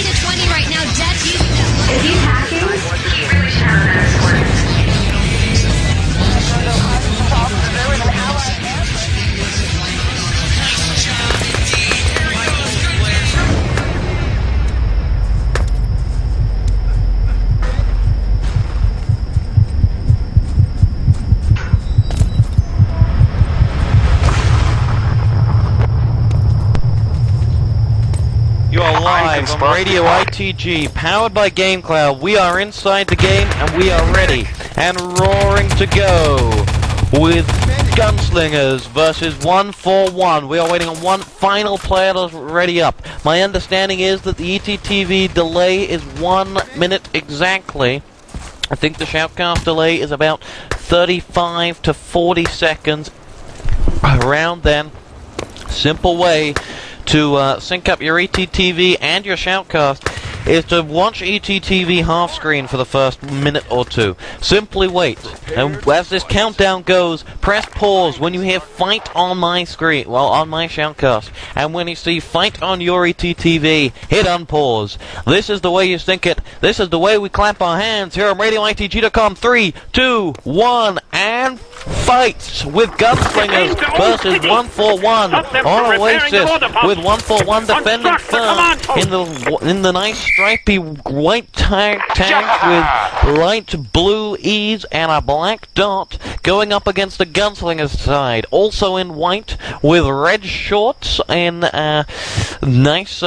to 20 right now. Jets using them. If he's hacking, he really should have that score. You are live on Radio ITG, powered by GameCloud. We are inside the game, and we are ready and roaring to go with GunSlingers versus one4one. We are waiting on one final player to ready up. My understanding is that the ETTV delay is 1 minute exactly. I think the Shoutcast delay is about 35 to 40 seconds. Around then, simple way to sync up your ETTV and your Shoutcast is to watch ETTV half screen for the first minute or two. Simply wait, and as this countdown goes, press pause when you hear fight on my screen, well, on my Shoutcast, and when you see fight on your ETTV, hit unpause. This is the way you sync it. This is the way we clap our hands here on RadioITG.com. 3, 2, 1, and fights with GunSlingers versus one4one on Oasis, with one4one defending first in the nice stripy white tanks with light blue E's and a black dot, going up against the GunSlingers side, also in white with red shorts and nice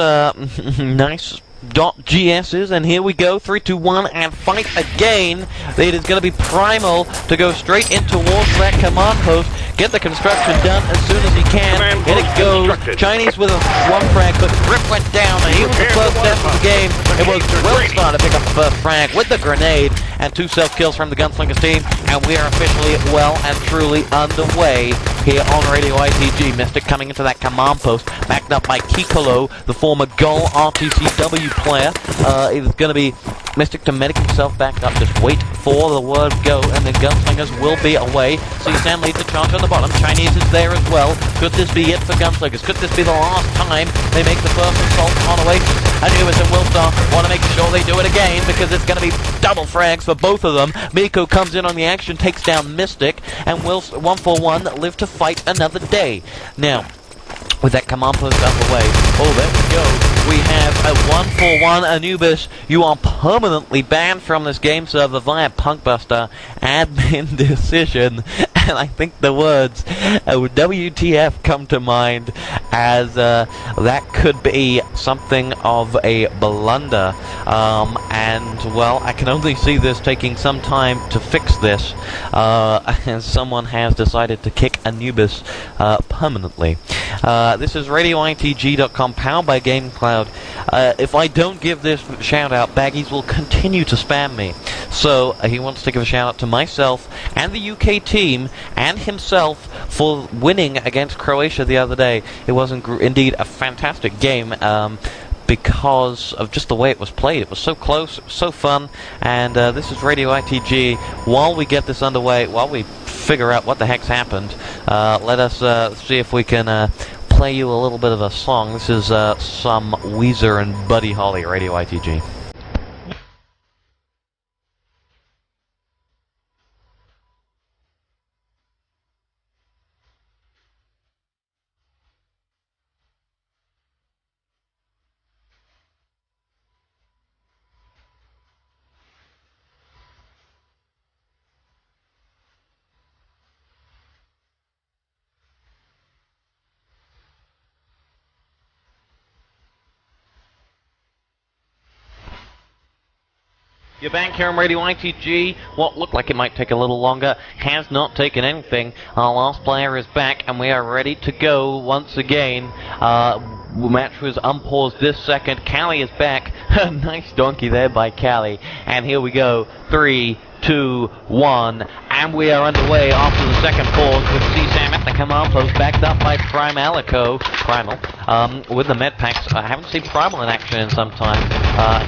.GS's, and here we go, 3, 2, 1, and fight again. It is going to be primal to go straight in towards that command post, get the construction done as soon as he can. In it goes, Chinese with a one frag, but Rip went down, and he was the first death of the game. It was Wolfenstein to pick up the first frag with the grenade, and 2 self-kills from the GunSlingers team, and we are officially well and truly underway here on Radio ITG. Mystic coming into that command post, backed up by Kikolo, the former Gull RTCW player. It's going to be Mystic to medic himself back up. Just wait for the word go, and then GunSlingers will be away. C-Sam leads the charge on the bottom. Chinese is there as well. Could this be it for GunSlingers? Could this be the last time they make the first assault on Oasis? Anubis and Willstar want to make sure they do it again, because it's going to be double frags for both of them. Miko comes in on the action, takes down Mystic, and one4one live to fight another day. Now, with that command post underway, oh, there we go. We have a one4one Anubis. You are permanently banned from this game server via Punkbuster admin decision. And I think the words WTF come to mind, as that could be something of a blunder. And, well, I can only see this taking some time to fix this, as someone has decided to kick Anubis permanently. This is RadioITG.com, powered by GameCloud. If I don't give this shout-out, Baggies will continue to spam me. So, he wants to give a shout-out to myself and the UK team and himself for winning against Croatia the other day. It was indeed a fantastic game, because of just the way it was played. It was so close, it was so fun, and this is Radio ITG. While we get this underway, while we figure out what the heck's happened, let us see if we can play you a little bit of a song. This is some Weezer and Buddy Holly, Radio ITG. You're back here on Radio ITG. What looked like it might take a little longer has not taken anything. Our last player is back, and we are ready to go once again. Match was unpaused this second. Callie is back. Nice donkey there by Callie. And here we go. 3, 2, 1, And we are underway after the second pause with CSAM at the command post, backed up by Primal, with the med packs. I haven't seen Primal in action in some time.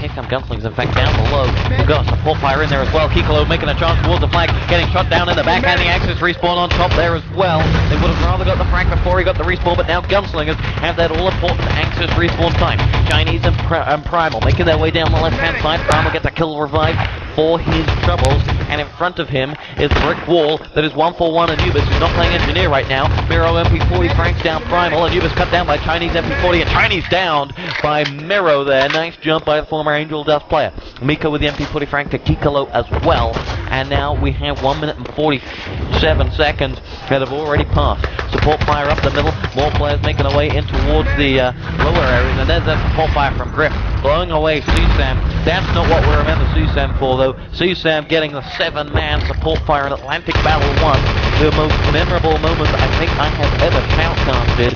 Here come Gunslingers, in fact, down below. We've got a support fire in there as well. Kikolo making a charge towards the flag, getting shot down in the back, and the Axis respawn on top there as well. They would have rather got the frag before he got the respawn, but now Gunslingers have that all-important Axis respawn time. Chinese and Primal making their way down the left-hand side. Primal gets a kill revive for his troubles, and in front of him is the brick wall that is one4one Anubis, who's not playing engineer right now. Miro MP40 franks down Primal. Anubis cut down by Chinese MP40, and Chinese downed by Miro there. Nice jump by the former Angel Dust player. Miko with the MP40 frank to Kikolo as well. And now we have 1 minute and 47 seconds that have already passed. Support fire up the middle. More players making their way in towards the lower areas. And there's that support fire from Grip, blowing away CSAM. That's not what we remember CSAM for, though. CSAM getting the 7-man support fire in Atlantic Battle 1. The most memorable moment I think I have ever shoutcasted.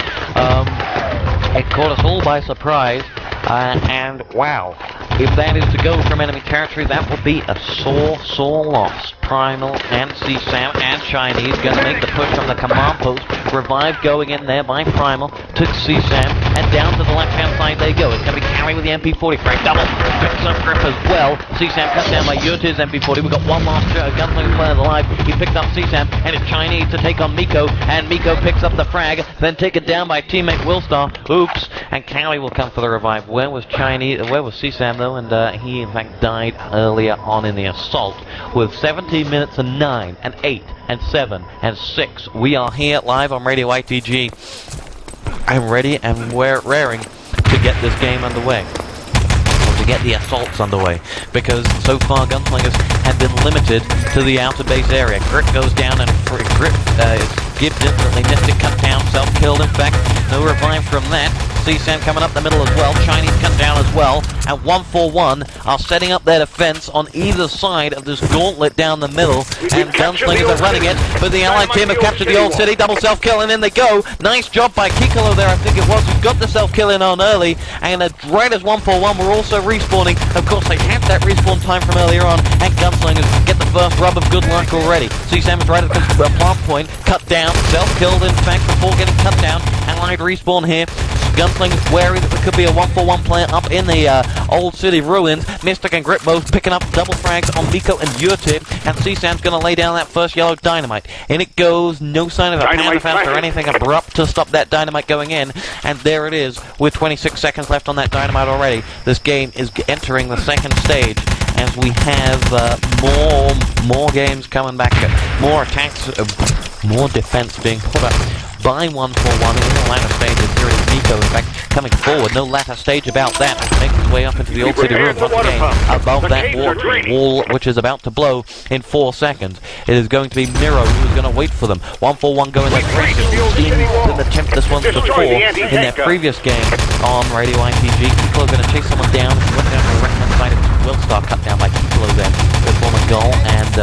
It caught us all by surprise. And wow, if that is to go from enemy territory, that would be a sore loss. Primal and CSAM and Chinese going to make the push from the command post. Revive going in there by Primal to CSAM, and down to the left-hand side they go. It's going to be Carry with the MP40 frag. Double picks up Grip as well. CSAM cut down by Yurti's MP40. We've got one last Gunslinger player alive. He picked up CSAM, and it's Chinese to take on Miko, and Miko picks up the frag, then taken down by teammate Willstar. Oops, and Carry will come for the revive. Where was CSAM though? And he in fact died earlier on in the assault with 17 minutes and 9 and 8 and 7 and 6. We are here live on Radio ITG. I'm ready and we're raring to get this game underway, or to get the assaults underway, because so far Gunslingers have been limited to the outer base area. Grip goes down, and Grip is gibbed instantly. Mystic cut down, self-killed in fact. No revive from that. CSAM coming up the middle as well. Chinese cut down as well. And one4one are setting up their defense on either side of this gauntlet down the middle. And Gunslingers are running it, but the allied team have captured the old city. Double self-kill, and in they go. Nice job by Kikolo there, I think it was, who got the self-kill in on early. And right as one4one were also respawning, of course they had that respawn time from earlier on, and Gunslingers get the first rub of good luck already. CSAM is right at the plant point, cut down, self-killed in fact before getting cut down. Allied respawn here. Gunslingers wary that there could be a one4one player up in the old city ruins. Mystic and Grip both picking up double frags on Miko and Yurtid, and CSAM's going to lay down that first yellow dynamite. In it goes, no sign of a power defense or anything abrupt to stop that dynamite going in, and there it is with 26 seconds left on that dynamite already. This game is entering the second stage, as we have more games coming back, more attacks, more defense being put up by one4one in the latter stages. Here is Miko, in fact, coming forward. No latter stage about that. Making his way up into the old city ruins once again, above that wall, which is about to blow in 4 seconds. It is going to be Miro who is going to wait for them. one4one going aggressive. Didn't attempt this once before in their previous game on Radio ITG. Kikolo going to chase someone down. He went down to the right-hand side of Willstar, cut down by Kikolo there. The former goal, and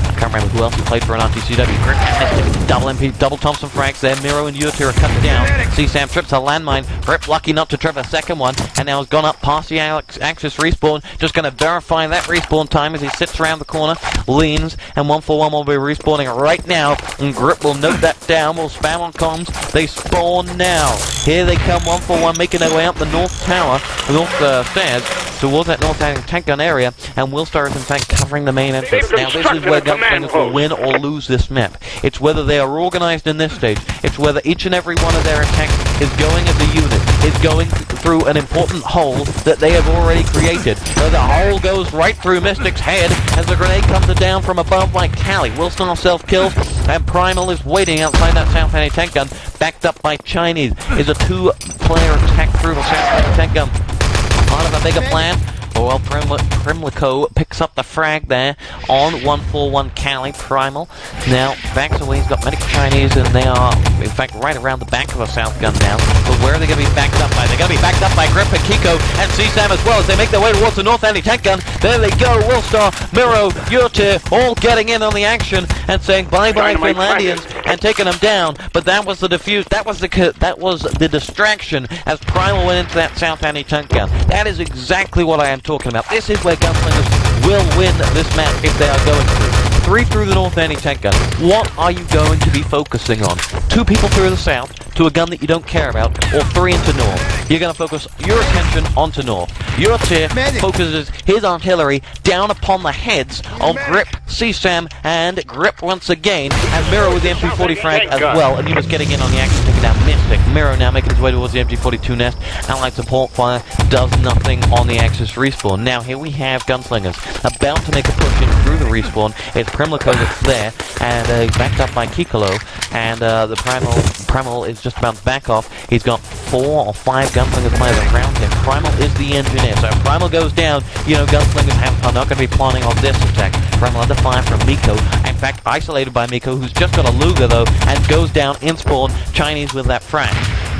I can't remember who else played for an RTCW. Grip and double MP, double Thompson frags there. Miro and Yurtir are cut down. CSAM trips a landmine. Grip lucky not to trip a second one, and now has gone up past the Axis respawn. Just going to verify that respawn time as he sits around the corner, leans, and one4one will be respawning right now. And Grip will note that down. Will spam on comms. They spawn now. Here they come. one4one making their way up the north tower, north stairs towards that north tank gun area, and Willstar is in fact covering the main entrance. Now this is where Gunslingers will win or lose this map. It's whether they are organized in this stage. It's whether each and every one of their attacks is going as a unit, is going through an important hole that they have already created. So the hole goes right through Mystic's head as the grenade comes down from above by Callie. Willstar self-kills, and Primal is waiting outside that South anti-tank gun, backed up by Chinese. Is a 2-player attack through the South anti-tank gun part of a bigger plan? Well, Primlico picks up the frag there on one4one Cali. Primal now backs away. He's got many Chinese, and they are, in fact, right around the back of a South gun now. But where are they going to be backed up by? They're going to be backed up by Grip and Kiko and CSAM as well as they make their way towards the north anti-tank gun. There they go. Willstar, Miro, Yurtir, all getting in on the action and saying bye-bye Finlandians and taking them down. But that was the defuse. That was the distraction as Primal went into that South anti-tank gun. That is exactly what I am talking about. This is where Gunslingers will win this match if they are going to. 3 through the north anti-tank gun. What are you going to be focusing on? 2 people through the south to a gun that you don't care about, or 3 into north? You're going to focus your attention onto north. EuroTier focuses his artillery down upon the heads of Grip, CSAM, and Grip once again, and Miro with the MP40 frag as well. And he was getting in on the action, taking down Mystic. Miro now making his way towards the MG42 nest. Allied support fire does nothing on the Axis respawn. Now here we have GunSlingers about to make a push in through the respawn. It's Primlico that's there, and backed up by Kikolo, and the Primal is just about to back off. He's got 4 or 5 Gunslingers players around him. Primal is the engineer, so if Primal goes down, you know Gunslingers are not going to be planning on this attack. Primal under fire from Miko, in fact isolated by Miko, who's just got a Luger though, and goes down in spawn, Chinese with that frag.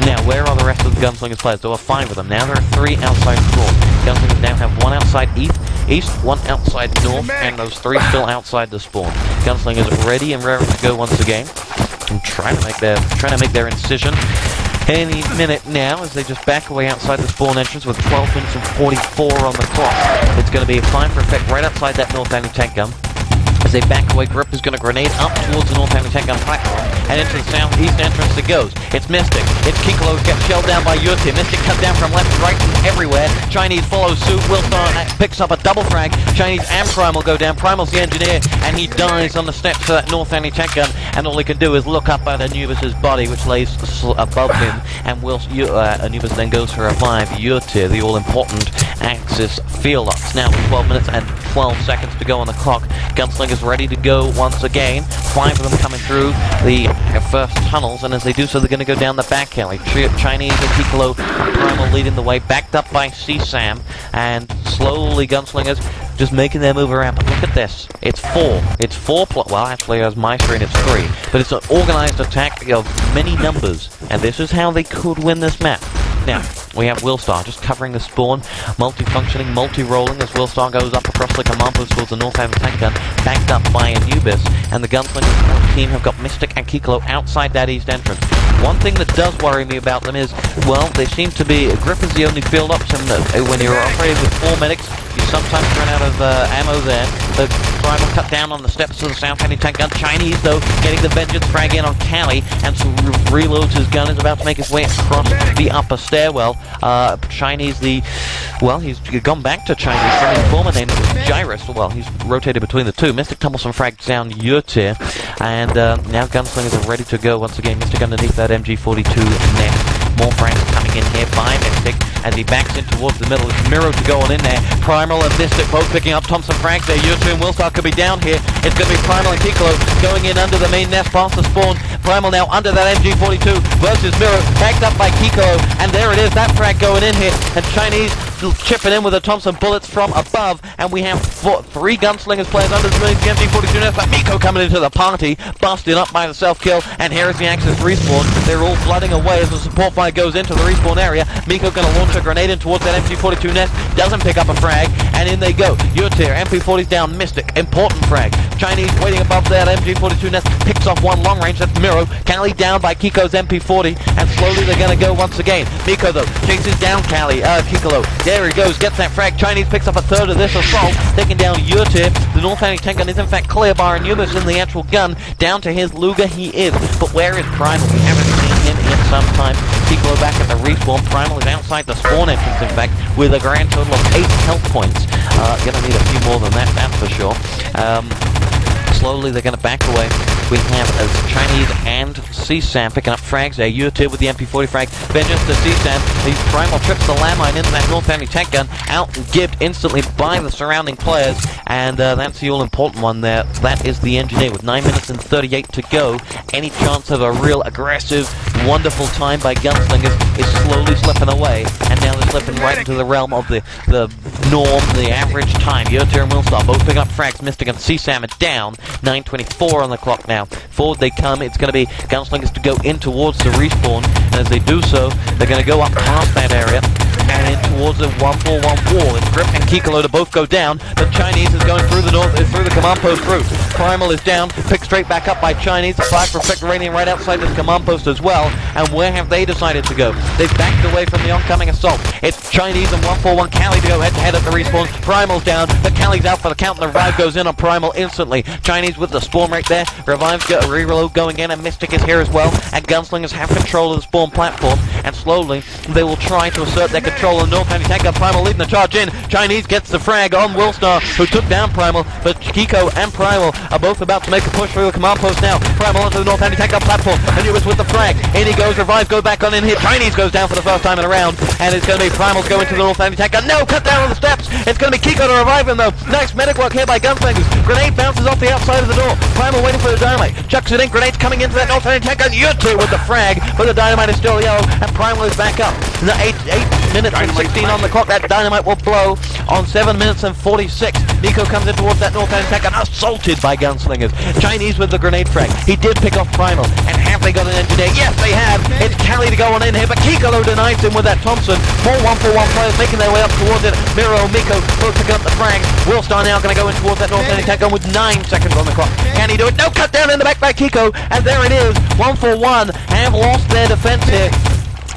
Now, where are the rest of the Gunslingers players? There were 5 of them. Now there are 3 outside spawn. Gunslingers now have 1 outside east, 1 outside north, and those 3 still outside the spawn. Gunslingers ready and raring to go once again, and trying to make their incision any minute now as they just back away outside the spawn entrance with 12 minutes and 44 on the clock. It's going to be a fine for effect right outside that north anti-tank gun. As they back away, Grip is going to grenade up towards the north anti-tank gun platform, and into the southeast entrance it goes. It's Mystic. It's Kikolo who gets shelled down by EuroTier. Mystic cut down from left, right, and everywhere. Chinese follows suit. Willstar picks up a double frag. Chinese and Primal go down. Primal's the engineer, and he dies on the steps of that north anti-tank gun, and all he can do is look up at Anubis' body, which lays above him, and Anubis then goes to revive EuroTier, the all-important Axis field ops. Now, with 12 minutes and 12 seconds to go on the clock, Gunslingers ready to go once again. 5 of them coming through the first tunnels, and as they do so, they're going to go down the back alley. Chinese and Kikolo and Primal leading the way, backed up by CSAM, and slowly Gunslingers just making their move around. But look at this. It's 4. It's 4 well, actually, as my screen, it's 3. But it's an organized attack of many numbers, and this is how they could win this map. Now, we have Willstar just covering the spawn, multi-functioning, multi-rolling as Willstar goes up across the command post towards the north anti-tank gun, backed up by Anubis, and the Gunslingers team have got Mystic and Kikolo outside that east entrance. One thing that does worry me about them is, well, they seem to be, Grip is the only field option that when you're operating with 4 medics, you sometimes run out of ammo there. The Primal cut down on the steps of the south anti-tank gun. Chinese, though, getting the vengeance frag in on Cali, and so reloads his gun, is about to make his way across the upper stairwell. Chinese, he's gone back to Chinese from his former name, that was Gyrus. Well, he's rotated between the 2. Mystic tumbles some frags down EuroTier, and now Gunslingers are ready to go once again. Mystic underneath that MG42 net. More frags coming in here by Mystic as he backs in towards the middle. It's Miro to go on in there. Primal and Mystic both picking up Thompson frags there. EuroTier and Willstar could be down here. It's going to be Primal and Kikolo going in under the main nest past the spawn. Primal now under that MG42 versus Miro, backed up by Kikolo, and there it is, that frag going in here, and Chinese chipping in with the Thompson bullets from above, and we have 3 Gunslingers players under the MG42 nest, but Miko coming into the party, busted up by the self-kill, and here is the Axis respawn. They're all flooding away as the support fire goes into the respawn area. Miko going to launch a grenade in towards that MG42 nest, doesn't pick up a frag, and in they go. EuroTier, MP40's down, Mystic, important frag. Chinese waiting above that MG42 nest, picks off 1 long range, that's Miro. Cali down by Kiko's MP40, and slowly they're going to go once again. Miko, though, chases down Kikolo. There he goes, gets that frag. Chinese picks up a third of this assault, taking down EuroTier. The north anti-tank gun is in fact clear by Anubis in the actual gun. Down to his Luger he is. But where is Primal? We haven't seen him in some time. Kikolo back at the respawn. Primal is outside the spawn entrance, in fact, with a grand total of 8 health points. Gonna need a few more than that, that's for sure. Slowly they're going to back away. We have Chinese and CSAM picking up frags there. EuroTier with the MP40 frag. Vengeance to CSAM. The Primal trips the landmine into that north anti-tank gun. Out and gibbed instantly by the surrounding players. And that's the all-important one there. That is the engineer with 9 minutes and 38 to go. Any chance of a real aggressive, wonderful time by Gunslingers is slowly slipping away. And now they're slipping right into the realm of the norm, the average time. EuroTier and Willstar both picking up frags. Mystic and CSAM are down. 9:24 on the clock now. Forward they come. It's going to be Gunslingers to go in towards the respawn, and as they do so, they're going to go up past that area and in towards the 141 wall. It's Grip and Kikolo to both go down. The Chinese is going through the command post route. Primal is down, picked straight back up by Chinese. Fire from Spectranium right outside this command post as well. And where have they decided to go? They've backed away from the oncoming assault. It's Chinese and 141 Cali to go head-to-head at the respawn. Primal's down, but Cali's out for the count, and the revive goes in on Primal instantly. Chinese with the spawn right there. Revives go reload going in, and Mystic is here as well. And Gunslingers have control of the spawn platform, and slowly they will try to assert their control on North Anti-Tank Gun. Primal leading the charge in. Chinese gets the frag on Willstar, who took down Primal, but Kiko and Primal are both about to make a push through the command post now. Primal onto the North Anti-Tank Gun platform. Anubis with the frag. In he goes. Revive go back on in here. Chinese goes down for the first time in a round, and it's going to be Primal's going to the North Anti-Tank Gun. No, cut down on the steps. It's going to be Kiko to revive him though. Nice medic work here by Gunslingers. Grenade bounces off the outside of the door. Primal waiting for the dynamite. Chucks it in. Grenades coming into that North Anti-Tank Gun. Yutu with the frag, but the dynamite is still yellow, and Primal is back up. The 8 minutes and 16 on the clock. That dynamite will blow on 7 minutes and 46. Nico comes in towards that North Anti-Tank Gun, assaulted by Gunslingers. Chinese with the grenade frag. He did pick off Primal, and have they got an engineer? Yes, they have. It's Cali to go on in here, but Kikolo denies him with that Thompson. More 141 players making their way up towards it. Miro, Miko, both picking up the frags. Willstar now going to go in towards that North Anti-Tank Gun with 9 seconds on the clock. Can he do it? No, cut down in the back by Kiko, and there it is. 141 have lost their defense here,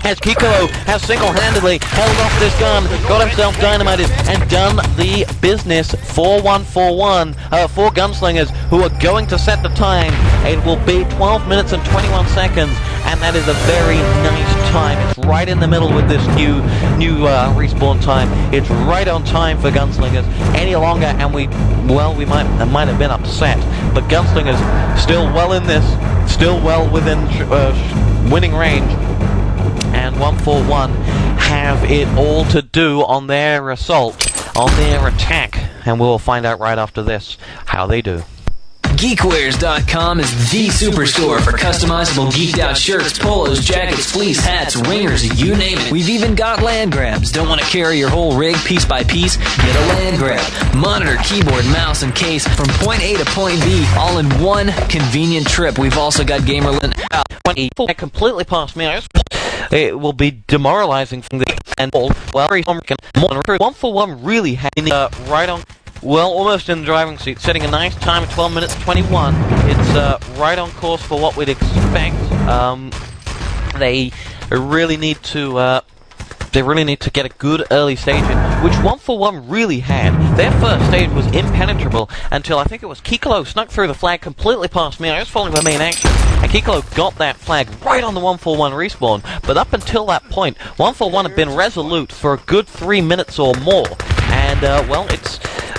as Kikolo has single-handedly held off this gun, got himself dynamited, and done the business for 141, for Gunslingers, who are going to set the time. It will be 12 minutes and 21 seconds, and that is a very nice time. It's right in the middle with this new respawn time. It's right on time for Gunslingers. Any longer, and we might have been upset, but Gunslingers still well in this, still well within winning range. And 141 have it all to do on their assault, on their attack, and we'll find out right after this how they do. Geekwares.com is the superstore for customizable geeked out shirts, polos, jackets, fleece, hats, ringers, you name it. We've even got land grabs. Don't want to carry your whole rig piece by piece? Get a land grab. Monitor, keyboard, mouse, and case from point A to point B, all in one convenient trip. We've also got gamer lint. Completely past me. It will be demoralizing from the and all. Well, 141 really had right on. Well, almost in the driving seat, setting a nice time of 12 minutes 21. It's right on course for what we'd expect. They really need to get a good early stage in, which 141 really had. Their first stage was impenetrable until I think it was Kikolo snuck through the flag completely past me. I was following the main action, and Kikolo got that flag right on the 141 respawn. But up until that point, 141 had been resolute for a good 3 minutes or more, and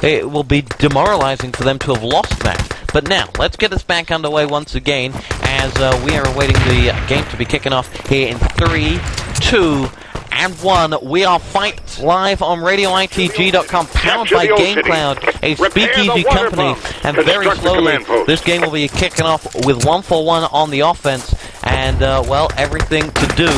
it will be demoralizing for them to have lost that. But now, let's get us back underway once again, as we are awaiting the game to be kicking off here in 3, 2, and 1. We are Fight live on RadioITG.com, powered by GameCloud, a speakeasy company, and very slowly this game will be kicking off with 141 on the offense, and everything to do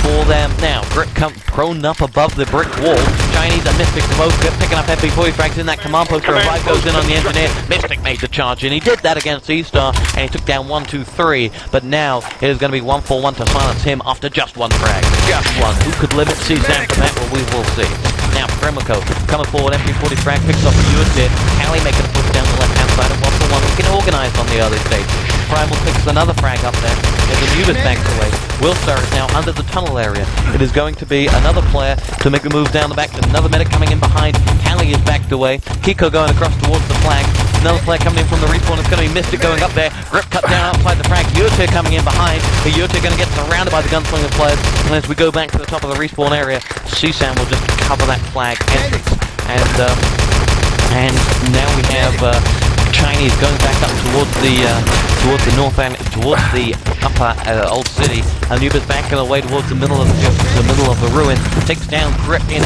for them now. Grip prone up above the brick wall. Chinese and Mystic both picking up MP40 frags in that command post. Revive goes in on the engineer. Mystic made the charge in. He did that against E-Star, and he took down 1, 2, 3. But now it is going to be 141 to silence him after just one frag. Just one. Who could limit C-Sam from that? Well, we will see. Now, Kremiko coming forward. MP40 frag picks off Ewart. Callie making a push down the left-hand side of 141. We can organize on the early stage. Primal picks another frag up there. As the Anubis banks away. Willstar is now under the tunnel area. It is going to be another player to make the move down the back. Another medic coming in behind. Callie is backed away. Kiko going across towards the flag. Another player coming in from the respawn. It's going to be Mystic going up there. Grip cut down outside the frag. Yurte coming in behind. Yurte going to get surrounded by the Gunslinger players. And as we go back to the top of the respawn area, CSAM will just cover that flag entrance. And now we have Chinese going back up towards the north end, towards the upper old city. Anubis backing away towards the middle of the ruin. Takes down Grip in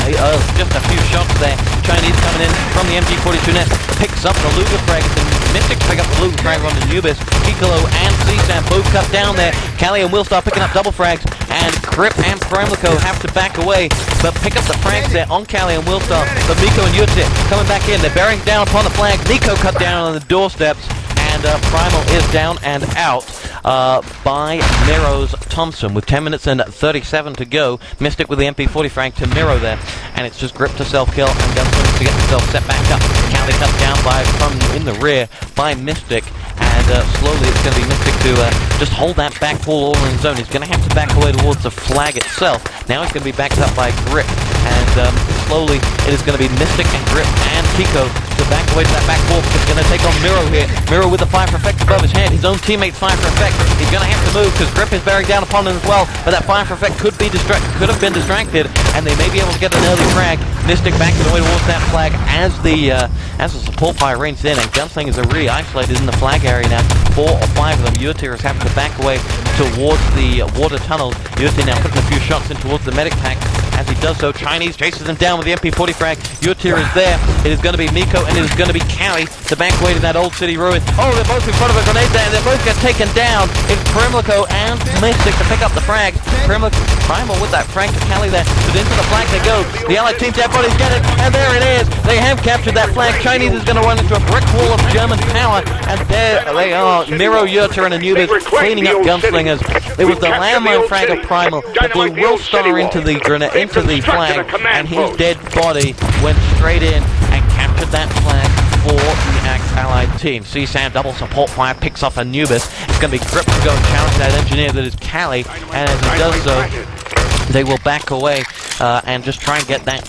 just a few shots there. Chinese coming in from the MG42 net, picks up the Luger frag, and Mystics pick up the Luger frag on the Anubis. Kikolo and CSAM both cut down there. Callie and Willstar picking up double frags, and Grip and Primlico have to back away, but pick up the frags there on Callie and Willstar. But Miko and Yurte coming back in. They're bearing down upon the flag. Nico cut down on the doorsteps, and Primal is down and out by Miro's Thompson with 10 minutes and 37 to go. Mystic with the MP40 frag to Miro there. and it's just Grip to self-kill and GunSlingers to get himself set back up. Cali cut down from in the rear by Mystic, and slowly it's going to be Mystic to just hold that back wall all in his own. He's going to have to back away towards the flag itself. Now he's going to be backed up by Grip, and slowly it is going to be Mystic and Grip and Kiko to back away to that back wall, because he's going to take on Miro here. Miro with the fire for effect above his head. His own teammate's fire for effect. He's going to have to move because Grip is bearing down upon him as well, but that fire for effect could have been distracted, and they may be able to get an early frag. Mystic backing away towards that flag as the support fire rains in, and GunSlingers are really isolated in the flag area now. 4 or 5 of them. Yutir is having to back away towards the water tunnel. Yutir now putting a few shots in towards the medic pack. As he does so, Chinese chases him down with the MP40 frag. Yutir is there. It is going to be Miko, and it is going to be Cali to back away to that old city ruin. Oh, they're both in front of a grenade there, and they both get taken down. It's Primlico and Mystic to pick up the frag. Primal with that frag to Cali there, but into the flag they go. The allied team dead bodies get it, and there it is. They have captured that flag. Chinese is going to run into a brick wall of German power, and there they are. Miro, Yutir, and Anubis cleaning up GunSlingers. It was the landmine frag of Primal that blew Wolfstar into the flag, and his dead body went straight in and captured that flag for the allied team. CSAM double support fire picks off Anubis. It's going to be Grip to go and challenge that engineer that is Cali, and as he does so, they will back away and just try and get that,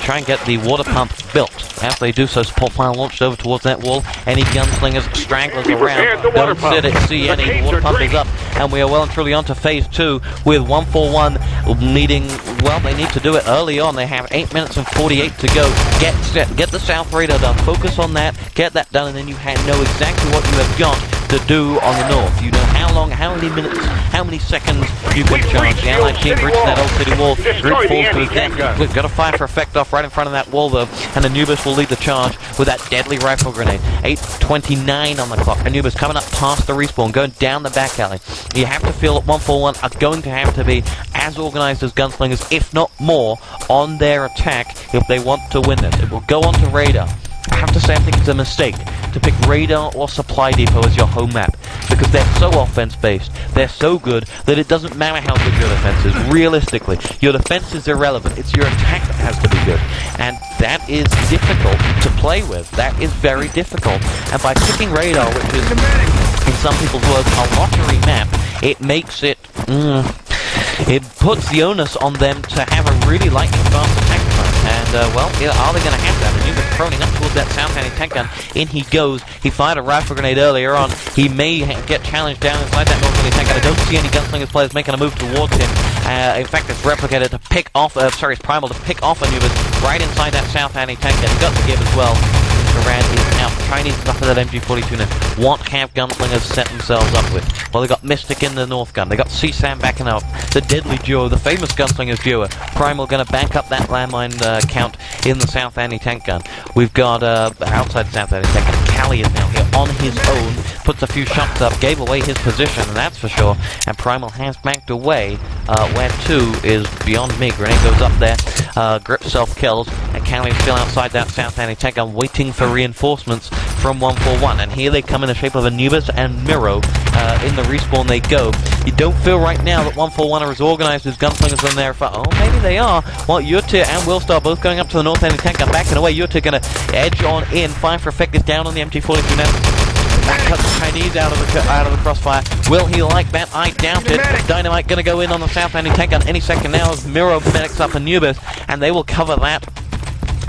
try and get the water pump built. As they do so, support fire launched over towards that wall. Any GunSlingers, stragglers around, don't see any. The water pump is up, and we are well and truly on to phase 2 with one4one needing, well, they need to do it early on. They have 8 minutes and 48 to go. Get the south radar done, focus on that, get that done, and then you know exactly what you have got to do on the north. You know how long, how many minutes, how many seconds you can charge. The allied team breaches that old city wall. Grip falls to his death. We've got a fire for effect off right in front of that wall though, and Anubis will lead the charge with that deadly rifle grenade. 8:29 on the clock. Anubis coming up past the respawn, going down the back alley. You have to feel that one4one are going to have to be as organized as GunSlingers, if not more, on their attack if they want to win this. It will go on to radar. I have to say I think it's a mistake to pick radar or supply depot as your home map, because they're so offense-based, they're so good, that it doesn't matter how good your defense is. Realistically, your defense is irrelevant. It's your attack that has to be good, and that is difficult to play with. That is very difficult, and by picking radar, which is, in some people's words, a lottery map, it makes it, it puts the onus on them to have a really lightning fast attack plan. And, well, are they going to have that? And Anubis proning up towards that south-handing tank gun. In he goes. He fired a rifle grenade earlier on. He may get challenged down inside that north-handing tank gun. I don't see any GunSlingers players making a move towards him. In fact, it's Replicated to pick off, it's Primal to pick off Anubis right inside that south-handing tank gun. He got the give as well. Rand is out. Chinese stuff with that MG42 now. What have GunSlingers set themselves up with? Well, they got Mystic in the north gun. They got CSAM backing up. The deadly duo, the famous GunSlingers duo. Primal going to back up that landmine count in the south anti-tank gun. We've got outside the south anti-tank gun. Cali is now here on his own. Puts a few shots up. Gave away his position, that's for sure. And Primal has backed away. Where 2 is beyond me. Grenade goes up there. Grip self-kills. And Cali is still outside that south anti-tank gun waiting for reinforcements from one4one, and here they come in the shape of Anubis and Miro. In the respawn they go. You don't feel right now that one4one are as organized as GunSlingers on there. Oh, maybe they are. Well, Yutir and Willstar both going up to the north end of the tank gun, backing away. Yutir going to edge on in. Fire for effect is down on the MG42 now. That cuts the Chinese out of the crossfire. Will he like that? I doubt it. Dynamite going to go in on the south ending tank gun any second now as Miro medics up Anubis, and they will cover that.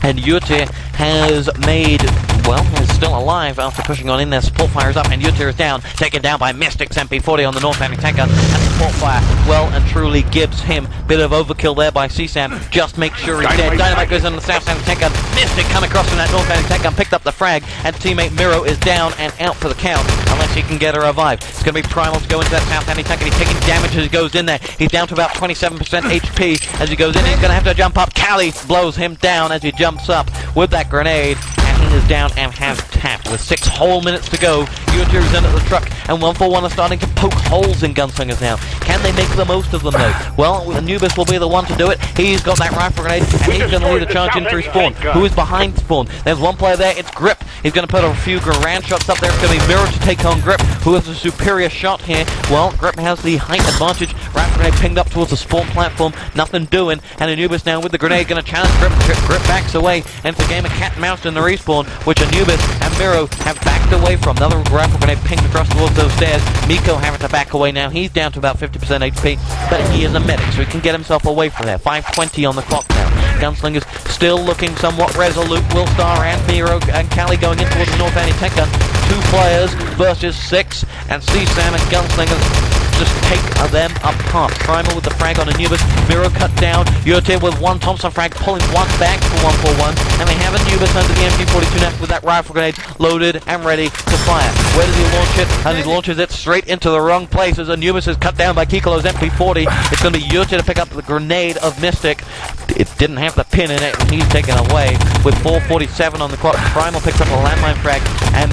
And Yutir has made, well, is still alive after pushing on in there. Support fire is up, and Yutir is down, taken down by Mystic's MP40 on the north-handing tank gun. And support fire well and truly gives him a bit of overkill there by CSAM. Just make sure he's dead. Dynamite goes in the south-handing tank gun. Mystic coming across from that north-handing tank gun, picked up the frag, and teammate Miro is down and out for the count, unless he can get a revive. It's going to be Primal to go into that south-handing tank, and he's taking damage as he goes in there. He's down to about 27% HP as he goes in. He's going to have to jump up. Cali blows him down as he jumps up with that grenade, and he is down and has tapped. With 6 whole minutes to go, Yujiri's in at the truck, and one4one are starting to poke holes in Gunslingers now. Can they make the most of them though? Well, Anubis will be the one to do it. He's got that rifle grenade, and he's going to lead a charge in through spawn. Who is behind spawn? There's one player there, it's Grip. He's going to put a few grand shots up there. It's going to be Mirror to take on Grip, who has a superior shot here. Well, Grip has the height advantage. Rifle grenade pinged up towards the spawn platform, nothing doing, and Anubis now with the grenade going to challenge Grip. Grip backs away, and it's a game of cat and mouse in the respawn, which Anubis and Miro have backed away from. Another rifle grenade pinged across towards those stairs. Miko having to back away now. He's down to about 50% HP, but he is a medic, so he can get himself away from there. 5:20 on the clock now. Gunslingers still looking somewhat resolute. Willstar and Miro and Callie going in towards the north anti-tank gun. 2 players versus 6, and CSAM and Gunslingers just take them apart. Primal with the frag on Anubis. Miro cut down. Yurtir with 1 Thompson frag, pulling 1 back for one4one. And they have Anubis under the MP42 nest with that rifle grenade loaded and ready to fire. Where does he launch it? And he launches it straight into the wrong place as Anubis is cut down by Kikolo's MP40. It's going to be Yurtir to pick up the grenade of Mystic. It didn't have the pin in it, and he's taken away with 4:47 on the clock. Primal picks up a landmine frag and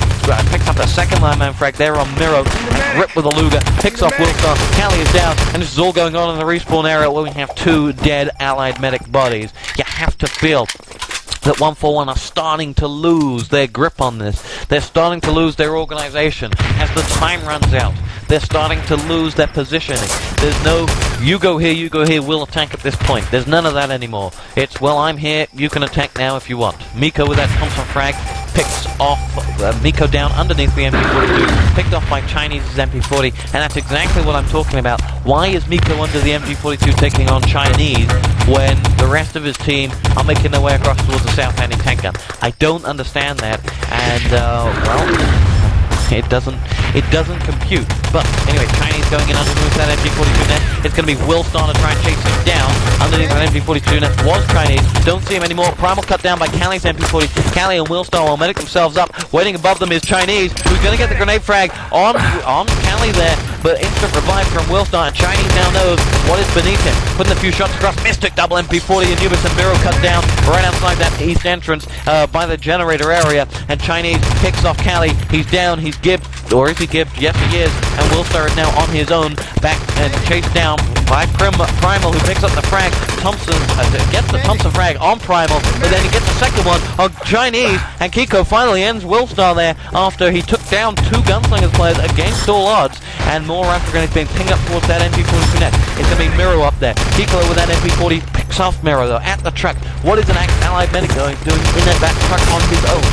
picks up the second landmine frag there on Miro. And Grip with a Luger picks off Willstar. Callie is down, and this is all going on in the respawn area where we have 2 dead allied medic bodies. You have to feel that one4one are starting to lose their grip on this. They're starting to lose their organization. As the time runs out, they're starting to lose their positioning. There's no, you go here, we'll attack at this point. There's none of that anymore. It's, well, I'm here, you can attack now if you want. Miko with that Thompson frag picks off Miko down underneath the MP42, picked off by Chinese's MP40, and that's exactly what I'm talking about. Why is Miko under the MP42 taking on Chinese when the rest of his team are making their way across towards the south anti-tank gun? I don't understand that, and well, it doesn't compute. But anyway, Chinese going in underneath that MP42 nest. It's going to be Willstar to try and chase him down underneath that MP42 nest. Was Chinese. Don't see him anymore. Primal cut down by Callie's MP40. Callie and Willstar will medic themselves up. Waiting above them is Chinese, who's going to get the grenade frag on Callie there. But instant revive from Willstar, and Chinese now knows what is beneath him. Putting a few shots across. Mystic double MP40, and Anubis and Miro cut down right outside that east entrance by the generator area. And Chinese picks off Callie. He's down. He's gibbed, or is he gibbed? Yes, he is. And Willstar is now on his own, back and chased down by Primal, who picks up the frag. Thompson gets the Thompson frag on Primal, but then he gets the second one on Chinese, and Kiko finally ends Willstar there after he took down 2 Gunslingers players against all odds, and more rifle grenades being pinged up towards that MP40 net. It's going to be Miro up there. Kiko with that MP40 picks off Miro though at the truck. What is an allied medic doing in that truck on his own?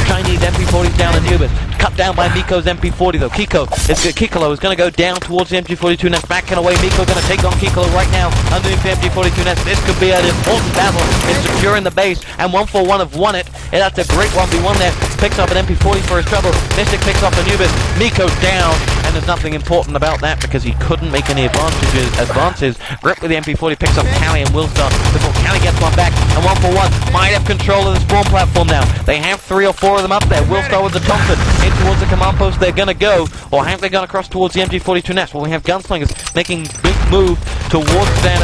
Chinese MP40 down Anubis. Cut down by Miko's MP40 though. Kikolo is going to go down towards the MP42 nest, backing away. Miko going to take on Kikolo right now underneath the MP42 nest. This could be an important battle in securing the base, and one4one have won it. And that's a great 1v1 there. Picks up an MP40 for his trouble. Mystic picks off Anubis. Miko down, and there's nothing important about that because he couldn't make any advances. Grip with the MP40 picks up Callie and Willstar before Callie gets one back, and one4one might have control of the spawn platform now. They have 3 or 4 of them up there. Willstar with the Thompson in towards the command post. They're going to go, or have they gone across towards the MP42 nest? Well, we have Gunslingers making big move towards that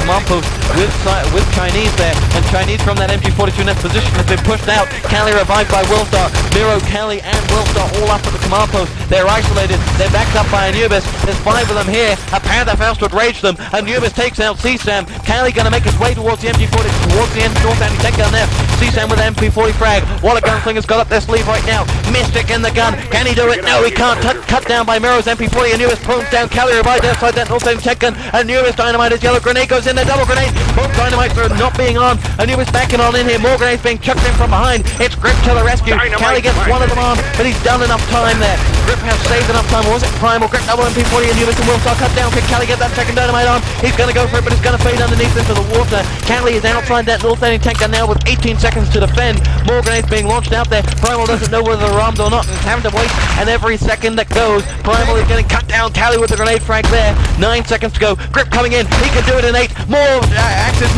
command post with Chinese there, and Chinese from that MP42 nest position has been pushed out. Callie revived by Willstar. Miro, Callie, and Willstar all up at the command post. They're isolated. They're backed up by Anubis. There's 5 of them here. A Panther would rage them. Anubis takes out CSAM. Callie going to make his way towards the MP40, towards the north anti-tank gun there. CSAM with MP40 frag. What a Gunslinger's got up their sleeve right now. Mystic in the gun. Can he do it? No, he can't. Cut down by Miro's MP40. Anubis pulls down. Callie revived outside that north anti-tank gun. Anubis dynamite his yellow grenade goes in there. Double grenade. Both dynamites are not being on. Anubis backing on in here. More grenades being chucked in from behind. It's Grip to the rescue. Callie gets one of them on, but he's done enough time there. Grip has saved enough time. Or was it Primal? Grip double MP40. Anubis and Willstar cut down. Can Callie get that second dynamite on? He's going to go for it, but it's going to fade underneath into the water. Callie is outside that north anti-tank gun now with 18 seconds to defend. More grenades being launched out there. Primal doesn't know whether they're armed or not, and is having to wait. And every second that goes, Primal is getting cut down. Callie with the grenade frag there. 9 seconds to go. Grip coming in. He can do it in 8. More Axis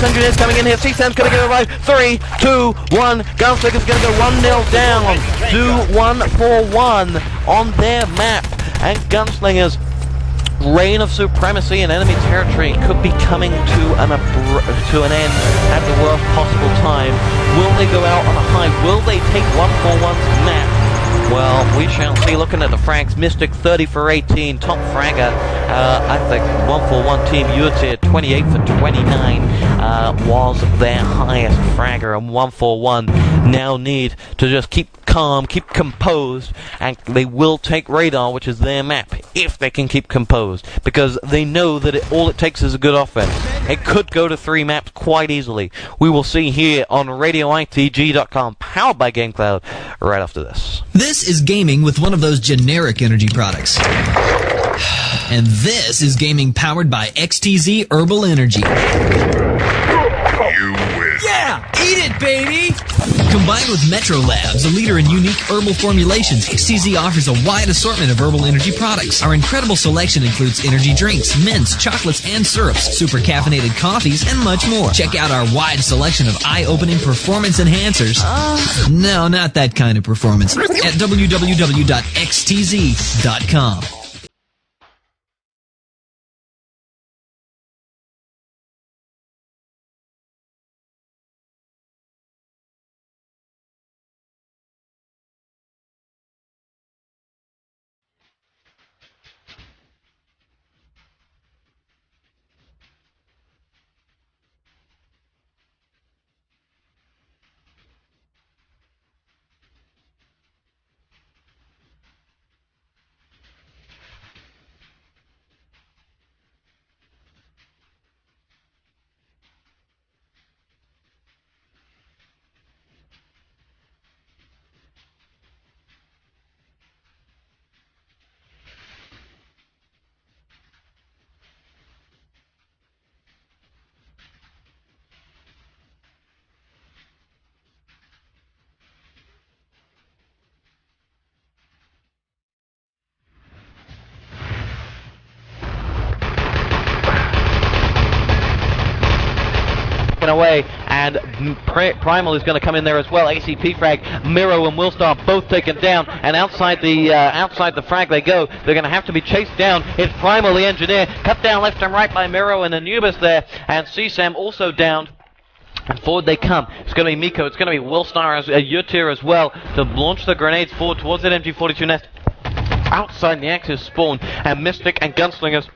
engineers coming in here. CSAM's going to get a revive. 3, 2, 1. Gunslinger's going to go 1-0 down to one4one on their map. And Gunslingers reign of supremacy in enemy territory could be coming to an end at the worst possible time. Will they go out on a high? Will they take 141's map? Well, we shall see. Looking at the frags, Mystic 30 for 18, top fragger. I think 141 team Utir 28 for 29 was their highest fragger, and 141 now need to just keep calm, keep composed, and they will take radar, which is their map, if they can keep composed, because they know that all it takes is a good offense. It could go to 3 maps quite easily. We will see here on RadioITG.com, powered by GameCloud, right after this. This is gaming with one of those generic energy products. And this is gaming powered by XTZ Herbal Energy. You win. Yeah! Eat it, baby! Combined with Metro Labs, a leader in unique herbal formulations, XTZ offers a wide assortment of herbal energy products. Our incredible selection includes energy drinks, mints, chocolates, and syrups, super caffeinated coffees, and much more. Check out our wide selection of eye-opening performance enhancers. No, not that kind of performance. At www.xtz.com. Away, and Primal is going to come in there as well. ACP frag, Miro and Willstar both taken down, and outside the frag they go. They're going to have to be chased down. It's Primal, the engineer, cut down left and right by Miro and Anubis there, and CSAM also downed. And forward they come. It's going to be Miko, it's going to be Willstar, Utir as well, to launch the grenades forward towards that MG42 nest. Outside the Axis spawn, and Mystic and Gunslingers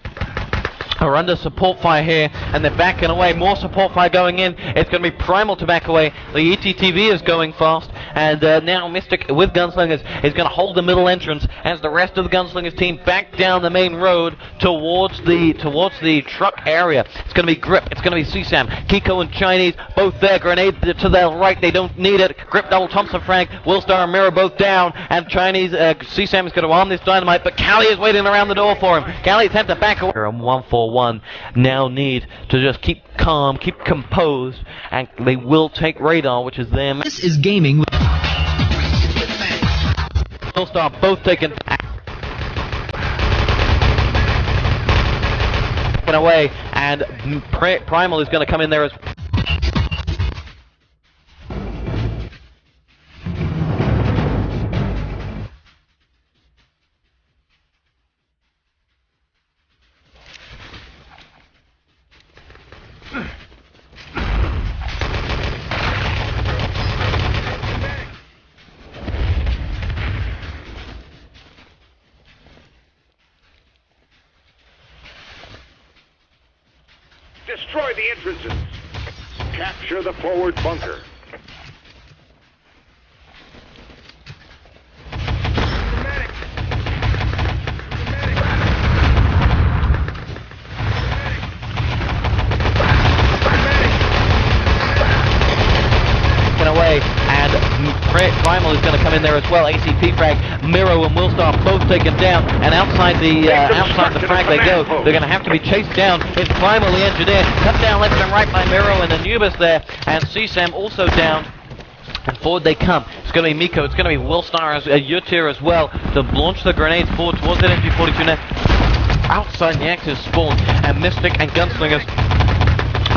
are under support fire here, and they're backing away. More support fire going in. It's going to be Primal to back away. The ETTV is going fast, and now Mystic with Gunslingers is going to hold the middle entrance as the rest of the Gunslingers team back down the main road towards the truck area. It's going to be Grip. It's going to be CSAM, Kiko and Chinese both there. Grenade to their right. They don't need it. Grip double Thompson frag. Willstar and Mirror both down, and Chinese CSAM is going to arm this dynamite, but Callie is waiting around the door for him. Callie's had to back away. 141 now need to just keep calm, keep composed, and they will take radar, which is them. This is gaming with Willstar both taken away, and Primal is going to come in there as Destroy the entrances. Capture the forward bunker. away, and Primal is going to come in there as well. ACP frag, Miro and Willstar both taken down, and outside the frag they go. They're going to have to be chased down. It's Primal, the engineer, cut down left and right by Miro and Anubis there, and CSAM also down. And forward they come. It's going to be Miko, it's going to be Willstar, Utir as well, to launch the grenades forward towards that MG42 nest. Outside the Axis spawn, and Mystic and Gunslingers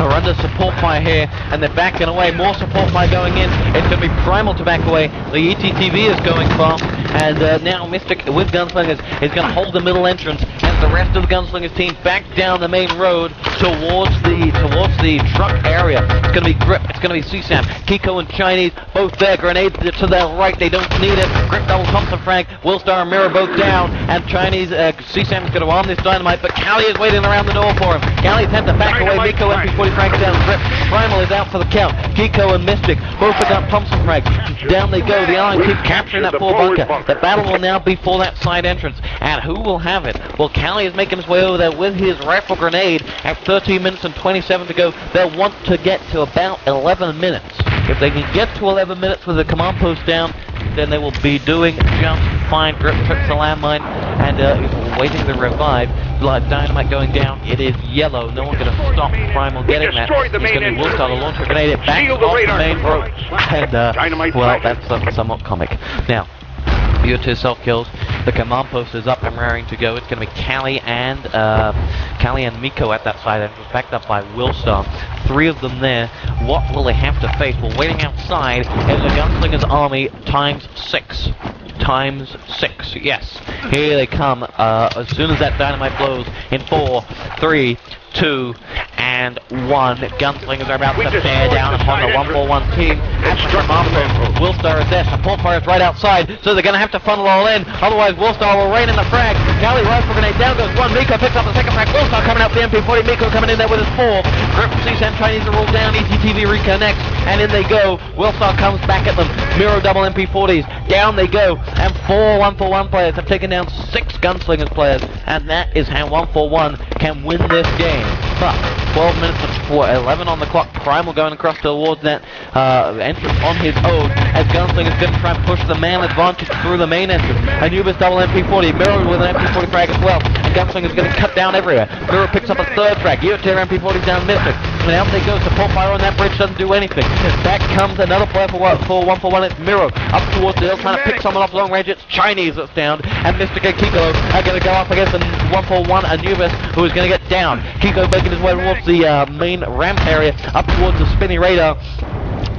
are under support fire here, and they're backing away. More support fire going in. It's going to be Primal to back away. The ETTV is going fast, and now Mystic with Gunslingers is going to hold the middle entrance as as the rest of the Gunslingers team back down the main road towards the truck area. It's going to be Grip, it's going to be CSAM, Kiko and Chinese, both there, grenades to their right, they don't need it. Grip double Thompson frag, Willstar and Mirror both down, and Chinese, CSAM is going to arm this dynamite, but Callie is waiting around the door for him. Callie tends to back away, Miko MP40 frags down, Grip, Primal is out for the count, Kiko and Mystic, both pick up Thompson frag, down they go, the Allies keep capturing that full bunker. The battle will now be for that side entrance, and who will have it? Well, Callie is making his way over there with his rifle grenade at 13 minutes and 27 to go. They'll want to get to about 11 minutes. If they can get to 11 minutes with the command post down, then they will be doing just fine. Grip trips the landmine, and he's waiting to revive. Dynamite going down. It is yellow. No one's going to stop Primal getting that. He's going to Willstar to launch a grenade. It backs off the main road. And, well, that's somewhat comic. Now, UT self-kills. The command post is up and raring to go. It's going to be Callie and Miko at that side entrance, backed up by Willstar. 3 of them there. What will they have to face? Well, waiting outside is the Gunslingers army times 6. Times 6, yes. Here they come as soon as that dynamite blows in 4, 3, 2, and 1. Gunslingers are about to bear down upon the one4one team. At the command post, Willstar is there. Support fire is right outside, so they're going to have to funnel all in. Otherwise, Willstar will rain in the frag. Callie rifle grenade down goes 1. Miko picks up the second frag. Willstar coming out for the MP40. Miko coming in there with his 4. Grip from CSAM Chinese to roll down. ECTV reconnects, and in they go. Willstar comes back at them. Miro double MP40s. Down they go, and 4 one4one players have taken down 6 Gunslingers players, and that is how one4one can win this game. But 12 minutes and 11 on the clock. Primal going across towards that entrance on his own, as Gunslingers going to try and push the man advantage through the main entrance. Anubis double MP40, Mirror with an MP40 frag as well, and Gunslingers going to cut down everywhere. Mirror picks up a 3rd frag. Eotir MP40's down Mystic, and out they go. Support fire on that bridge doesn't do anything. Back comes another player for one4one. It's Mirror up towards the hill trying to pick someone off long range. It's Chinese that's down, and Mystic and Kiko are going to go up against the one4one Anubis, who is going to get down. Kiko making his way towards the main ramp area, up towards the spinny radar,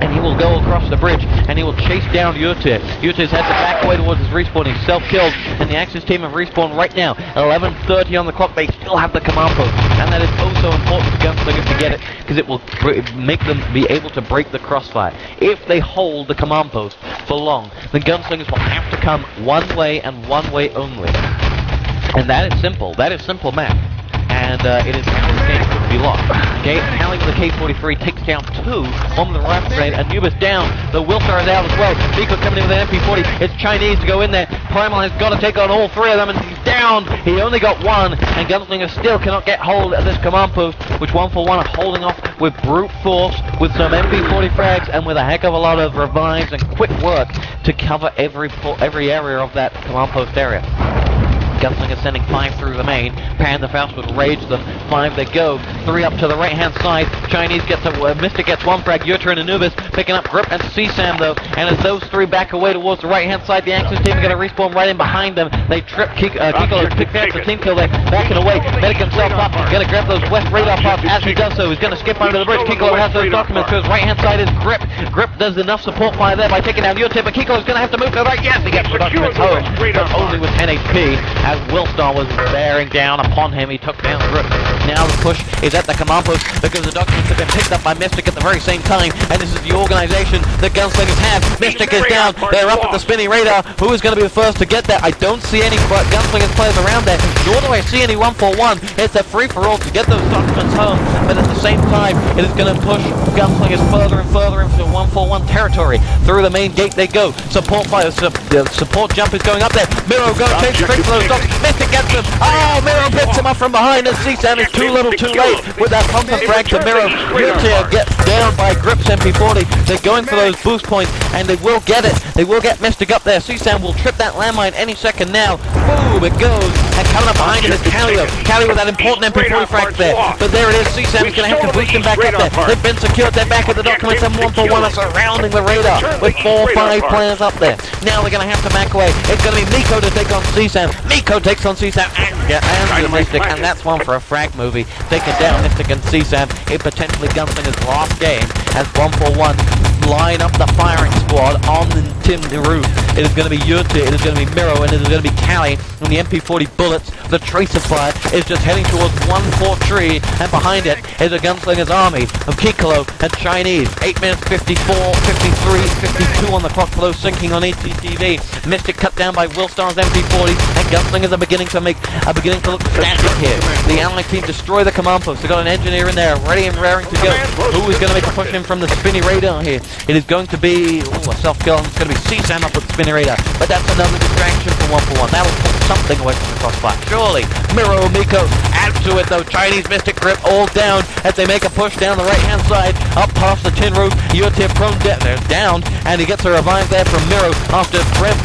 and he will go across the bridge, and he will chase down Yutir. Yutir's had to back away towards his respawn. He's self-killed, and the Axis team have respawned right now. 11:30 on the clock. They still have the command post, and that is also important for Gunslingers to get it, because it will make them be able to break the crossfire. If they hold the command post for long, the Gunslingers will have to come one way and one way only. And that is simple. That is simple math. And it is how this game could be lost. Okay, Callie with the K43 takes down 2 on the rifle grenade. Anubis down. The Willstar is out as well. Miko coming in with an MP40. It's Chinese to go in there. Primal has got to take on all 3 of them, and he's down. He only got 1, and Gunslingers still cannot get hold of this command post, which one4one are holding off with brute force, with some MP40 frags, and with a heck of a lot of revives and quick work to cover every area of that command post area. Gunslingers sending 5 through the main. Panther Faust would rage them. 5 they go. 3 up to the right-hand side. Chinese gets a Mystic gets 1 frag. Yutir and Anubis picking up Grip and CSAM though. And as those 3 back away towards the right-hand side, the Axis team are going to respawn right in behind them. They trip Kiko pick out the team kill there. Backing away. Medic himself up. Going to grab those west radar pods as he does so. He's going to skip under the bridge. Kiko has those documents to his right-hand side is Grip. Grip does enough support fire there by taking down Yutir, but Kiko is going to have to move to the right. Yes, he gets the documents home, but only with 10 HP. As Willstar was bearing down upon him, he took down Grip. Now the push is at the command post because the documents have been picked up by Mystic at the very same time, and this is the organization that Gunslingers have. Mystic is down. They're up at the spinning radar. Who is going to be the first to get there? I don't see any Gunslingers players around there, nor do I see any one4one. It's a free-for-all to get those documents home, but at the same time, it is going to push Gunslingers further and further into one4one territory. Through the main gate they go. Support fire, support jump is going up there. Miro goes straight for those documents. Mystic gets them. Oh, Miro picks him up from behind, and CSAM is too little too late with that Thompson frag to Miro. Yutir gets down by Grip's MP40. They're going for those boost points, and they will get it. They will get Mystic up there. CSAM will trip that landmine any second now. Boom, it goes. And coming up behind him is Callie. Callie with that important MP40 frag there. But there it is. CSAM is going to have to boost him back up there. They've been secured. They're back at the documents, and one4one are surrounding the radar with 4 or 5 players up there. Now they're going to have to back away. It's going to be Miko to take on CSAM. Miko takes on CSAM and the Mystic, and that's one for a frag movie. Taking down Mystic and CSAM in potentially Gunslingers' last game as one4one line up the firing squad on the roof. It is going to be Yutir, it is going to be Miro, and it is going to be Callie, and the MP40 bullets The tracer fire is just heading towards 1-4 tree, and behind it is a Gunslingers army of Kikolo and Chinese. 8 minutes 54, 53, 52 on the clock for those sinking on ETTV. Mystic cut down by Willstar's MP40, and Gunslingers are beginning to look static here. The Allied team destroy the command post. They've got an engineer in there, ready and raring to go. Who is going to make a push in from the spinny radar here? It is going to be a self-kill, and it's going to be CSAM up with the spinny radar. But that's another distraction for one4one. That'll pull something away from the crossfire. Surely, Miro Miko adds to it though. Chinese Mystic grip all down as they make a push down the right-hand side, up past the tin roof. Yurtir prone they're down, and he gets a revive there from Miro after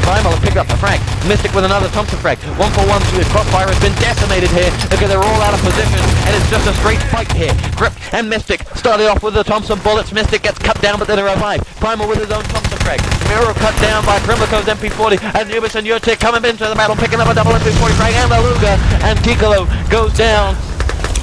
Primal picked up the frag. Mystic with another Thompson frag. one4one's crossfire has been decimated here because they're all out of position, and it's just a straight fight here. Grip and Mystic started off with the Thompson bullets. Mystic gets cut down, but then a revive. Primal with his own Thompson frag. Miro cut down by Primlico's MP40, and Nubis and Yurtir coming into the battle, picking up a double MP40 frag, and the Luger, and Kikolo goes down.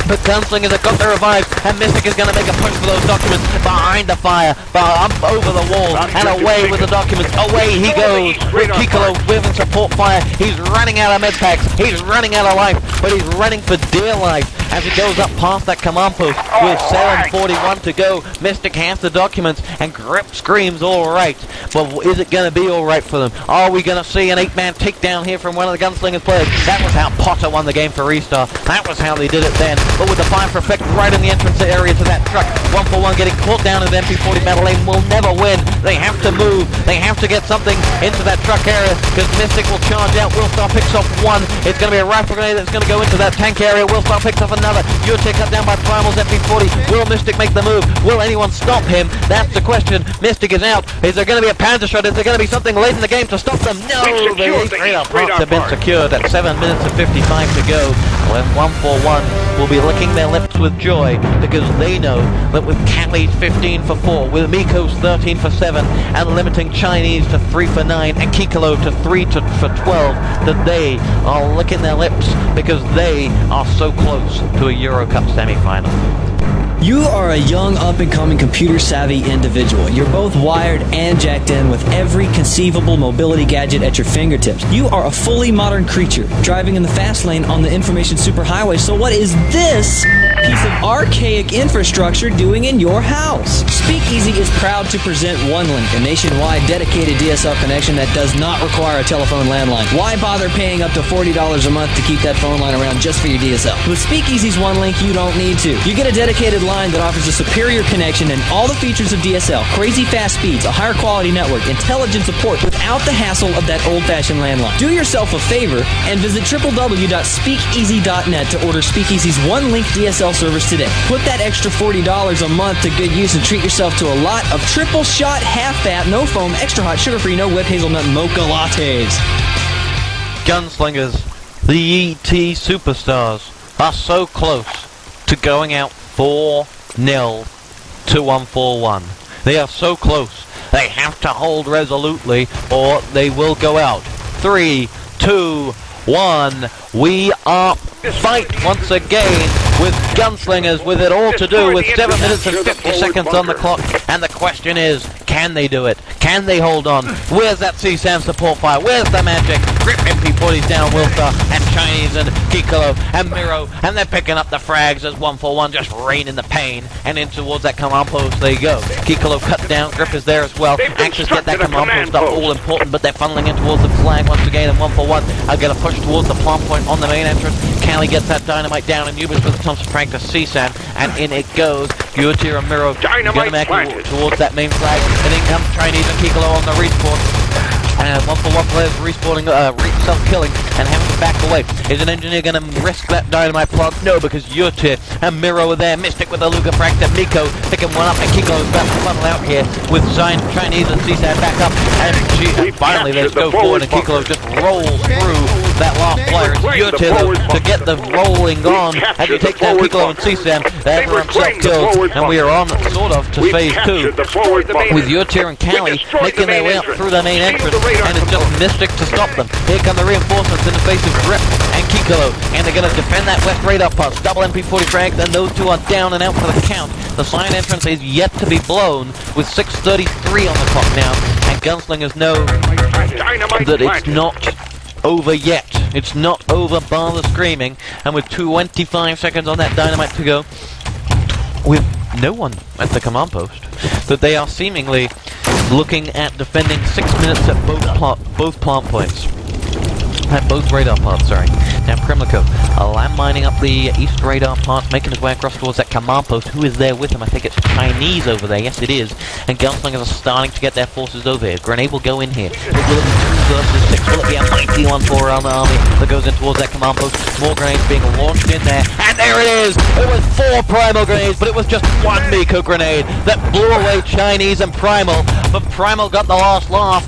But Gunslingers have got the revive, and Mystic is going to make a push for those documents behind the fire, up over the wall, and away with the documents. Away he goes with Kikolo with support fire. He's running out of med packs. He's running out of life, but he's running for dear life as he goes up past that command post with 7:41 to go. Mystic hands the documents, and Grip screams, all right. But is it going to be all right for them? Are we going to see an 8-man takedown here from one of the Gunslingers players? That was how Potter won the game for Restart. That was how they did it then. But with the fire for effect right in the entrance area to that truck, one4one getting caught down in the MP40 metal lane will never win. They have to move. They have to get something into that truck area because Mystic will charge out. Willstar picks off one. It's going to be a rifle grenade that's going to go into that tank area. Willstar picks off another. Yurtir cut down by Primal's MP40. Will Mystic make the move? Will anyone stop him? That's the question. Mystic is out. Is there going to be a Panzer shot? Is there going to be something late in the game to stop them? No! The radar parts have been secured at 7 minutes and 55 to go. When one4one will be licking their lips with joy because they know that with Callie's 15 for 4, with Miko's 13 for 7, and limiting Chinese to 3 for 9, and Kikolo to 3 for 12, that they are licking their lips because they are so close to a EuroCup semi-final. You are a young, up-and-coming, computer-savvy individual. You're both wired and jacked in with every conceivable mobility gadget at your fingertips. You are a fully modern creature, driving in the fast lane on the information superhighway. So what is this piece of archaic infrastructure doing in your house? Speakeasy is proud to present OneLink, a nationwide dedicated DSL connection that does not require a telephone landline. Why bother paying up to $40 a month to keep that phone line around just for your DSL? With Speakeasy's OneLink, you don't need to. You get a dedicated line that offers a superior connection and all the features of DSL, crazy fast speeds, a higher quality network, intelligent support without the hassle of that old-fashioned landline. Do yourself a favor and visit www.speakeasy.net to order Speakeasy's OneLink DSL service today. Put that extra $40 a month to good use and treat yourself to a lot of triple shot, half fat, no foam, extra hot, sugar-free, no whip, hazelnut mocha lattes. Gunslingers, the ET superstars, are so close to going out 4-0 to one4one. They are so close. They have to hold resolutely or they will go out. 3, 2, 1. We are fight once again with Gunslingers, with it all to do with 7 minutes and 50 seconds on the clock. And the question is, can they do it? Can they hold on? Where's that CSAM support fire? Where's the magic? Grip MP40's down Willstar and Chinese and Kikolo and Miro, and they're picking up the frags as one4one just rain in the pain, and in towards that command post they go. Kikolo cut down, Grip is there as well. Anxious to get that command post up, all important, but they're funneling in towards the flag once again, and one4one are going to push towards the plant point on the main entrance. Callie gets that dynamite down, and Nubis with the Thompson Frank to CSAM, and in it goes. Yurtir and Miro going to make it towards that main flag, and in comes Chinese and Kikolo on the respawn. And one4one players respawning, self-killing, and having to back away. Is an engineer going to risk that dynamite plant? No, because Yurtir and Miro are there. Mystic with a Luger fracture. Miko picking one up, and Kikolo's about to funnel out here with Chinese and CSAM back up. And finally, they just go forward, and Kikolo just rolls through that last player. It's Yurtir, though, to get the rolling on as he takes down Kikolo and CSAM. They have himself killed, and we are on, sort of, to phase 2. With Yurtir and Callie making their way up through the main entrance. And it's just Mystic to stop them. Here come the reinforcements in the face of Grip and Kikolo, and they're going to defend that west radar post. Double MP40 frags, and those two are down and out for the count. The sign entrance is yet to be blown with 6:33 on the clock now, and Gunslingers know that it's not over yet. It's not over, bar the screaming. And with 25 seconds on that dynamite to go, with no one at the command post, that they are seemingly looking at defending 6 minutes at both plant points. At both radar parts, sorry. Now Kremlikov, land mining up the east radar part, making his way across towards that command post. Who is there with him? I think it's Chinese over there. Yes, it is. And GunSlingers are starting to get their forces over here. Grenade will go in here. But will it be 2 versus 6? Will it be a mighty 1-4 army that goes in towards that command post? More grenades being launched in there. And there it is! It was 4 Primal grenades, but it was just 1 Miko grenade that blew away Chinese and Primal. But Primal got the last laugh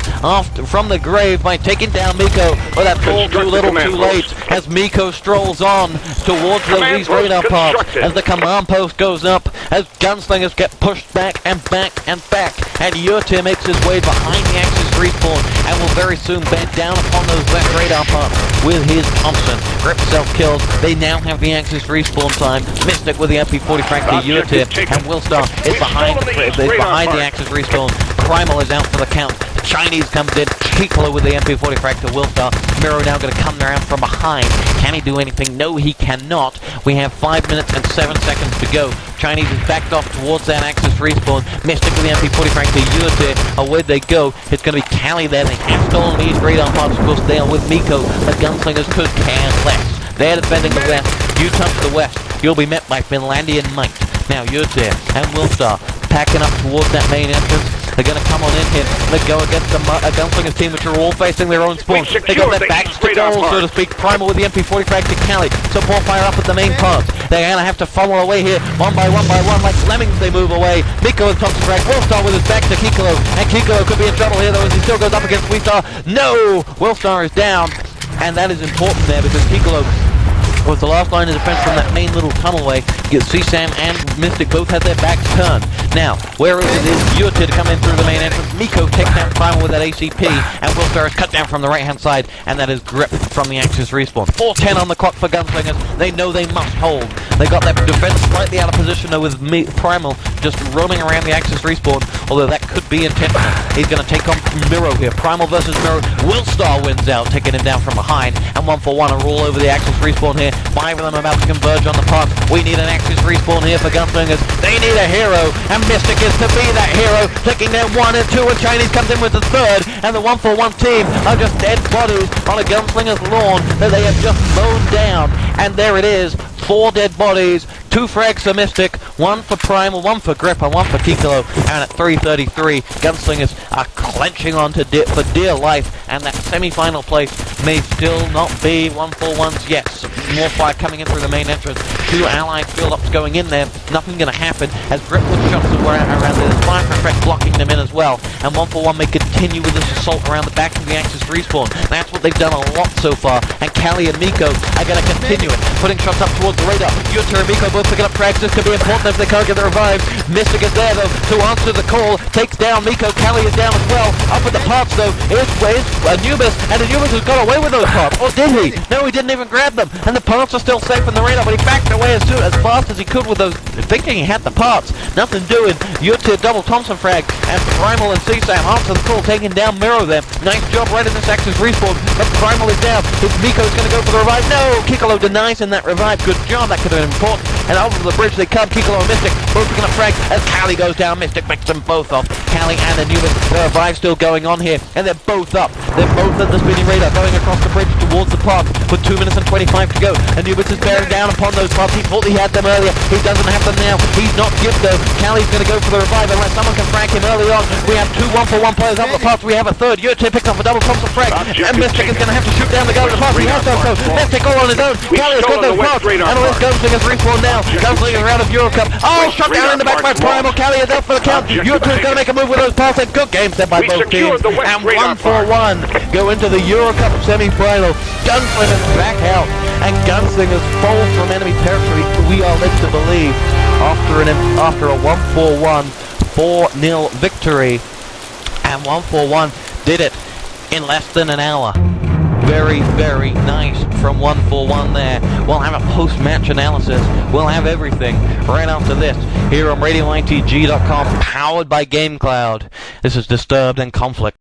from the grave by taking down Miko. But that all too little too late as Miko strolls on towards these radar parts as the command post goes up, as Gunslingers get pushed back and back and back, and Yurtir makes his way behind the Axis respawn and will very soon bed down upon those left radar parts with his Thompson. Grip self-kills. They now have the Axis respawn time. Mystic with the MP40 frag to Yurtir, and Willstar is behind the Axis respawn. Primal is out for the count. Chinese comes in, Piccolo with the MP40 frag to Willstar. Miro now going to come around from behind. Can he do anything? No, he cannot. We have 5 minutes and 7 seconds to go. Chinese is backed off towards that Axis respawn. Mystic with the MP40 frag to Yurtir. Away they go. It's going to be Cali there. They have stolen these radar parts. Of course, they are with Miko. The Gunslingers could care less. They're defending the west. You touch the west, you'll be met by Finlandian might. Now Yurtir and Willstar packing up towards that main entrance. They're going to come on in here. They go against a Gunslingers team which are all facing their own spawn. They got their backs to goal, so to speak. Primal with the MP40 frag to Cali. Support fire up at the main parts. They're going to have to follow away here, one by one. Like lemmings they move away. Miko and Thompson frag. Willstar with his back to Kikolo. And Kikolo could be in trouble here though as he still goes up against Willstar. No! Willstar is down. And that is important there because Kikolo was the last line of defense from that main little tunnelway. CSAM and Mystic both had their backs turned. Now, where it is Yurtir to come in through the main entrance. Miko takes down Primal with that ACP, and Willstar is cut down from the right-hand side, and that is Grip from the Axis respawn. 4:10 on the clock for Gunslingers. They know they must hold. They got their defense slightly out of position though with Primal just roaming around the Axis respawn, although that could be intentional. He's going to take on Miro here. Primal versus Miro. Willstar wins out, taking him down from behind, and 1-4-1 are all over the Axis respawn here. 5 of them about to converge on the parts. We need an Axis respawn here for Gunslingers. They need a hero, and Mystic is to be that hero, taking down 1 and 2, and Chinese comes in with the 3rd, and the 1-4-1 team are just dead bodies on a Gunslingers lawn that they have just mown down. And there it is, 4 dead bodies, 2 frags for Mystic, 1 for Primal, 1 for Grip, and 1 for Kikolo. And at 3:33, Gunslingers are clenching on to for dear life, and that semi-final place may still not be 1-4-1's. Yes, more fire coming in through the main entrance. 2 allied build-ups going in there. Nothing going to happen as Grip with shots around there. There's fire from Fresh blocking them in as well. And 1-4-1 may continue with this assault around the back of the Axis respawn. That's what they've done a lot so far. And Cali and Miko are going to continue it, putting shots up towards the radar. Yurtir and Miko both picking up frags. This could be important if they can't get the revive. Mystic is there though to answer the call. Takes down Miko. Cali is down as well. Up with the parts though is Anubis, and Anubis has got away with those parts. Or did he? No, he didn't even grab them. And the parts are still safe in the radar, but he backed away as fast as he could with those, thinking he had the parts. Nothing doing. Yurtir double Thompson frag, and Primal and CSAM answer the call, taking down Miro there. Nice job right in this Axis respawn, but Primal is down. Miko's going to go for the revive. No! Kikolo denies in that revive. Good job. That could have been important. And over the bridge they come. Kikolo and Mystic both picking up frags as Cali goes down. Mystic picks them both off. Cali and Anubis. The revive still going on here, and they're both up. They're both at the spinning radar, going across the bridge towards the park with 2 minutes and 25 to go. Anubis is bearing down upon those parts. He thought he had them earlier. He doesn't have them now. He's not gift though. Cali's going to go for the revive unless someone can frag him early on. We have 2 1-4-1 players up the parts. We have a 3rd. Yurtir picks up a double Thompson frag, and Mystic is going to have to shoot down the guy with the parts. He has done so. Mystic all on his own. Cali has got those parts, and all this Gunslingers respawn now. Gunslingers are out of EuroCup. Oh, shot down in the back by Primal. Cali is out for the count. Yurtir is going to make a move with those parts. A good game set by both teams. And 1-4-1 go into the EuroCup semi-final. Gunslingers back out, and Gunslingers fall from enemy territory. We are led to believe after a 1-4-1 4-0 victory, and 1-4-1 did it in less than an hour. Very, very nice from 1-4-1 there. We'll have a post-match analysis. We'll have everything right after this here on RadioITG.com, powered by GameCloud. This is Disturbed and Conflict.